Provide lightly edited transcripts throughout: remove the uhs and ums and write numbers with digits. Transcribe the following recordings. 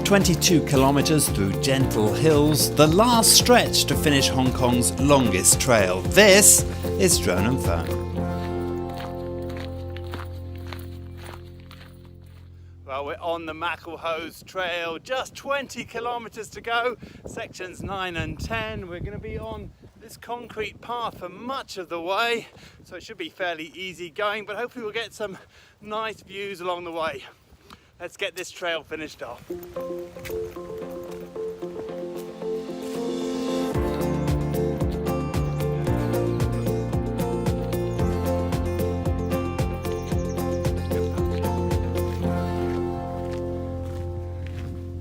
22 kilometres through gentle hills, the last stretch to finish Hong Kong's longest trail. This is Drone and Phone. Well, we're on the Maclehose trail, just 20 kilometres to go, sections 9 and 10. We're going to be on this concrete path for much of the way, so it should be fairly easy going, but hopefully we'll get some nice views along the way. Let's get this trail finished off.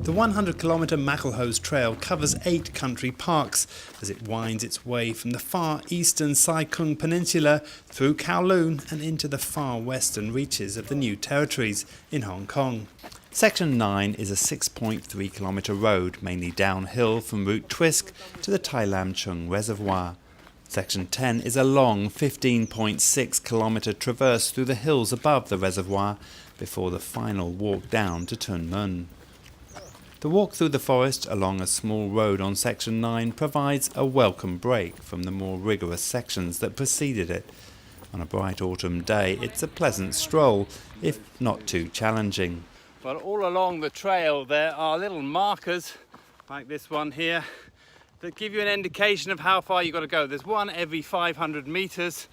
The 100-kilometre Maclehose Trail covers 8 country parks as it winds its way from the far eastern Sai Kung Peninsula through Kowloon and into the far western reaches of the new territories in Hong Kong. Section 9 is a 6.3-kilometre road, mainly downhill from Route Twisk to the Tai Lam Chung reservoir. Section 10 is a long 15.6-kilometre traverse through the hills above the reservoir before the final walk down to Tuen Mun. The walk through the forest along a small road on Section 9 provides a welcome break from the more rigorous sections that preceded it. On a bright autumn day, it's a pleasant stroll, if not too challenging. Well, all along the trail there are little markers, like this one here, that give you an indication of how far you've got to go. There's one every 500 metres.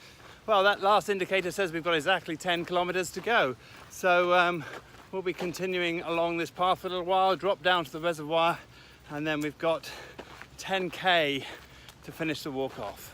Well, that last indicator says we've got exactly 10 kilometres to go. So we'll be continuing along this path for a little while, drop down to the reservoir, and then we've got 10k to finish the walk off.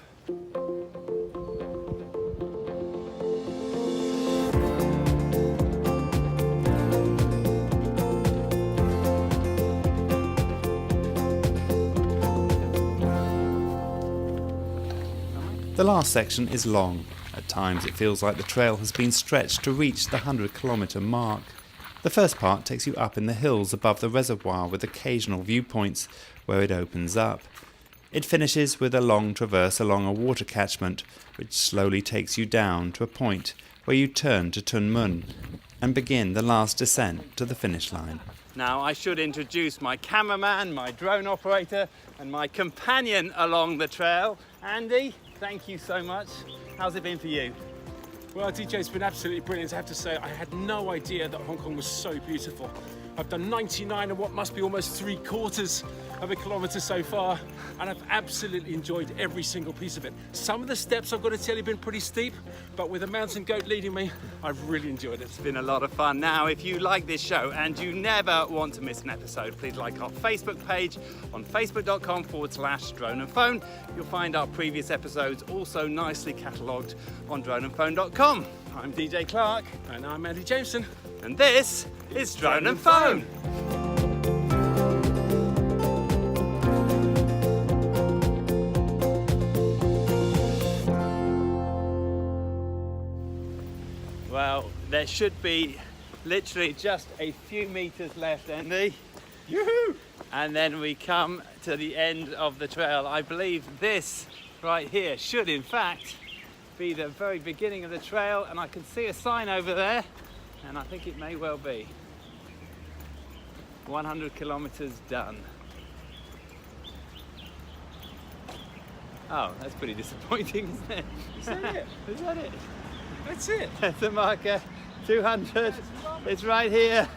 The last section is long. At times it feels like the trail has been stretched to reach the 100-kilometre mark. The first part takes you up in the hills above the reservoir with occasional viewpoints where it opens up. It finishes with a long traverse along a water catchment which slowly takes you down to a point where you turn to Tuen Mun and begin the last descent to the finish line. Now I should introduce my cameraman, my drone operator and my companion along the trail. Andy, thank you so much. How's it been for you? Well, DJ, it's been absolutely brilliant. I have to say, I had no idea that Hong Kong was so beautiful. I've done 99 and what must be almost 3/4 of a kilometre so far, and I've absolutely enjoyed every single piece of it. Some of the steps, I've got to tell you, have been pretty steep, but with a mountain goat leading me, I've really enjoyed it. It's been a lot of fun. Now, if you like this show and you never want to miss an episode, please like our Facebook page on facebook.com/drone and phone. You'll find our previous episodes also nicely catalogued on droneandphone.com. I'm DJ Clark. And I'm Andy Jameson. And this is Drone and Phone. Well, there should be literally just a few meters left, Andy. Yoo-hoo! And then we come to the end of the trail. I believe this right here should in fact be the very beginning of the trail, and I can see a sign over there, and I think it may well be. 100 kilometers done. Oh, that's pretty disappointing, isn't it? Is that it? Is that it? That's it. That's the marker, 200. It's right here.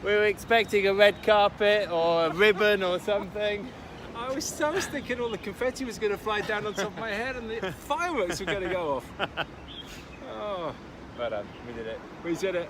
We were expecting a red carpet or a ribbon or something. I was thinking all the confetti was going to fly down on top of my head and the fireworks were going to go off. Oh, But we did it. we did it.